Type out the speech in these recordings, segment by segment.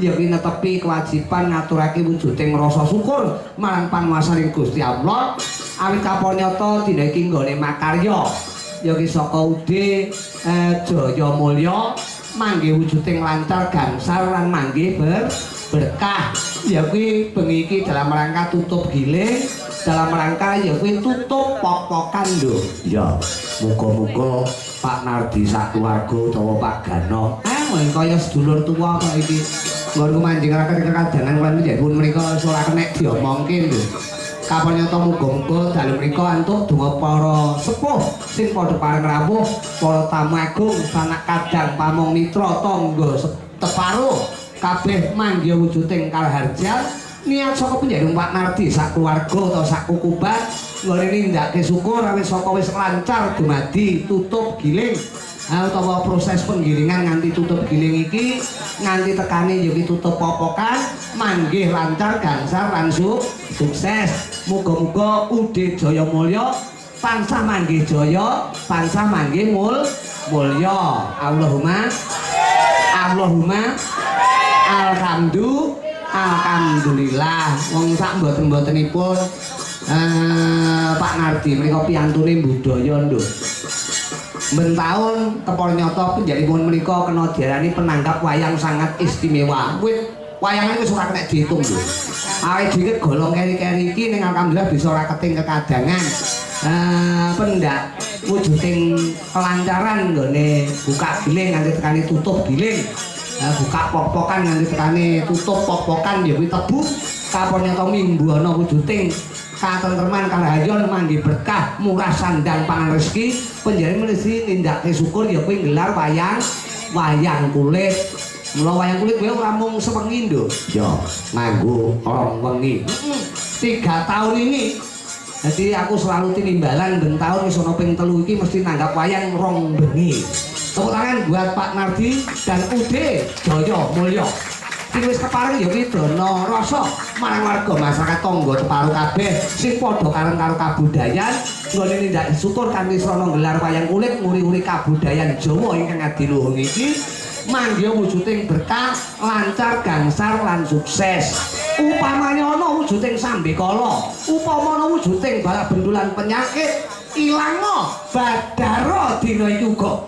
ya kuwi netepi kewajiban ngaturake wujuding rasa syukur marang panguwasaning Gusti Allah awit kapanyata dina iki nggone makarya ya ki saka Ude Jaya Mulya manggih wujuding lancar gangsal lan manggih berkah ya kuwi bengi iki dalam rangka tutup giling dalam rangka ya kuwi tutup pok-pokan lho ya muga-muga Pak Nardi sakeluarga utawa Pak Gano kaya sedulur tuwa kok iki nggon manjingake kekadangan lan njenipun mriku ora kenek diomongke lho kapanyata muga-muga dalem mriku antuk donga para sepuh sing padha pareng rawuh para tamu agung sanak kadang pamong mitra tangga teparuh kabeh manggih wujuding kalharjan niat saka panjenengan Pak Nardi sak keluarga atau sak kukuban nggone nindakake syukur awis saka wis lancar dumadi tutup giling utawa proses penggilingan nganti tutup giling iki nganti tekane ya tutup popokan manggih lancar gangsal lan sukses muga-muga Ude Jaya Mulya tansah manggih jaya tansah manggih mulya Allahumma alhamdulillah wong sak mboten-mbotenipun Pak Nardi menika piyantune budaya nduk ben taun keparnyata panjenengan menika kena diarani penanggap wayang sangat istimewa wit wayangan wis ora kena diitung lho awake dhewe golong keri-keri iki ning alhamdulillah bisa ora keting kekadangan pendak wujuding kelancaran nggone buka giling nganti tekani tutup giling buka pok-pokan nganti tekani tutup pok-pokan ya kuwi tebu kapanyata minggu ana wujuding katentreman kalahayon manggih berkah murah sandang pangan rezeki panjenengan mesti nindakake syukur ya kuwi gelar wayang kulit mula wayang kulit kuwi ora mung sewengi nduk ya nganggo rong wengi 3 tahun ini jadi aku selalu tinimbalan ben tahun wis ana ping 3 iki mesti nanggap wayang rong bengi tepuk tangan buat Pak Nardi dan Ude Jaya Mulya sing wis kepareng ya kuwi dana rasa marang warga masyarakat tangga teparuh kabeh sing padha kareng karo kabudayan nggone nindak syukur kanthi srana gelar wayang kulit nguri-uri kabudayan Jawa ingkang adiluhung iki manggih wujuding berkah lancar gangsal lan sukses upamanya ana wujuding sambekala upama ana wujuding bala bendulan penyakit ilangno badara dina iki uga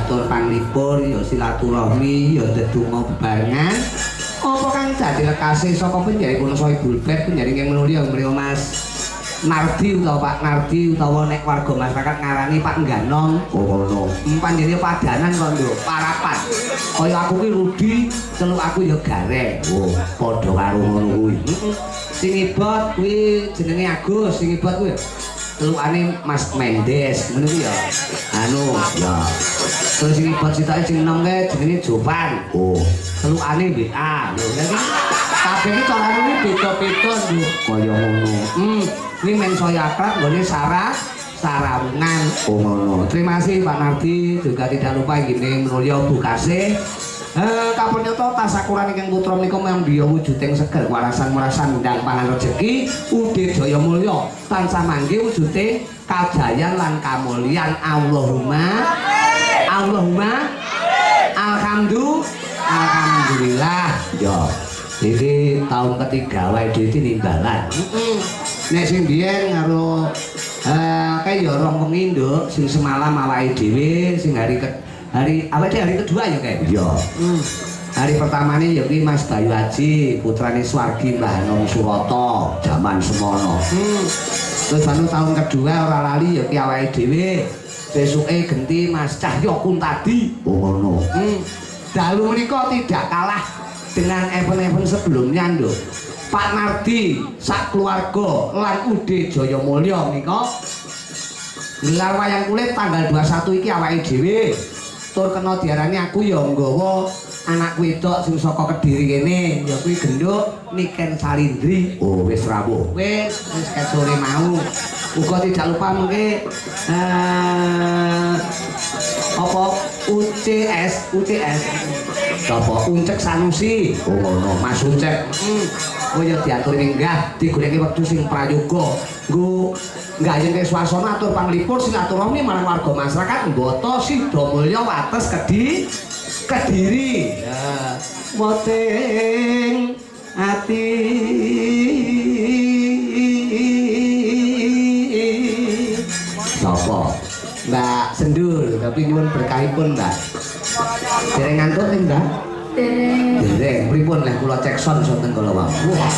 atur panglipur ya silaturahmi ya ndedonga bebarengan. Apa kang dadi lekase saka penjaripun Sohibul Bait penjaring mulya mriyo Mas Nardi utawa Pak Nardi utawa nek warga masyarakat ngarani Pak Ganong. Oh ngono. Panjenengan padanan kok nduk, parapan. Kaya aku ki Rudi, celuk aku ya Gareng. Oh, padha karo ngono kuwi. Sing ibot kuwi jenenge Agus, sing ibot kuwi celukane Mas Mendes, ngono kuwi ya. Anu, ya. Terus sing ibot sitoke sing enom ke jenenge Jovan. Oh, celukane WA. Lho, lha iki kabeh iki carane beda-beda nduk. kaya ngono. Ini men saya akrab, nggone Sarawungan. Oh ngono. Terima kasih Pak Nardi, juga tidak lupa gini Mulya Bukase. Kapunyata tasakuran ingkang putra menika mbiya wujuding seger warasan-warasan ndang pangan rejeki Udhe Jaya Mulya tansah mangke wujuding kajayan lan kamulyan. Allahumma alhamdulillah. Ya, Iki tahun ketiga wae dhewe nimbalan. Nek sing biyen karo kayak ya rong wengi nduk sing semalam awake dhewe sing hari kedua ya kayak. ya. Hari pertamane ya kuwi Mas Bayu Haji, putrane Swargi Mbah Nom Surata, jaman semono. Terus anu tahun kedua ora lali ya ki awake dhewe. Besuke genti Mas Cahyo Kuntadi. Oh ngono. Dalu menika tidak kalah dengan event-event sebelumnya nduk. Pak Nardi sak keluarga lan Udhe Jaya Mulya menika gelar wayang kulit tanggal 21 iki awake dhewe. Tur kena diarani aku ya nggawa anak wedok sing saka Kediri kene ya kuwi genduk Niken Salindri. Oh wis rawuh. Wis sore mau. Uga tidak lupa mengke apa UCS sapa Uncek Sanusi. Oh ngono. Mas Uncek. Oh ya diatur minggah digoleki wektu sing prayoga. Nggo nggayengke swasana atur panglipur silaturahmi marang warga masyarakat Mboto Sidamulya wates Kediri. Ya, moting ati sapa? Mbak Sendul, tapi nyuwun berkahipun, Mbak. Dereng ngantuk ning, Mbak? Dereng. Pripun leh kula cek son sonten kala wau. Wah.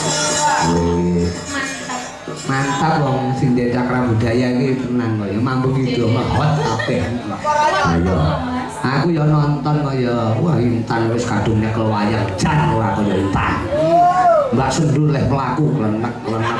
Mantap wong sing Desa Cakra Budaya iki tenan kaya mampu video mahot kabeh. Ayo. Aku ya nonton kaya wah Intan wis kadung nyekel wayang jan ora kaya Intan. Mbak Sendul leh mlaku klenek-klenek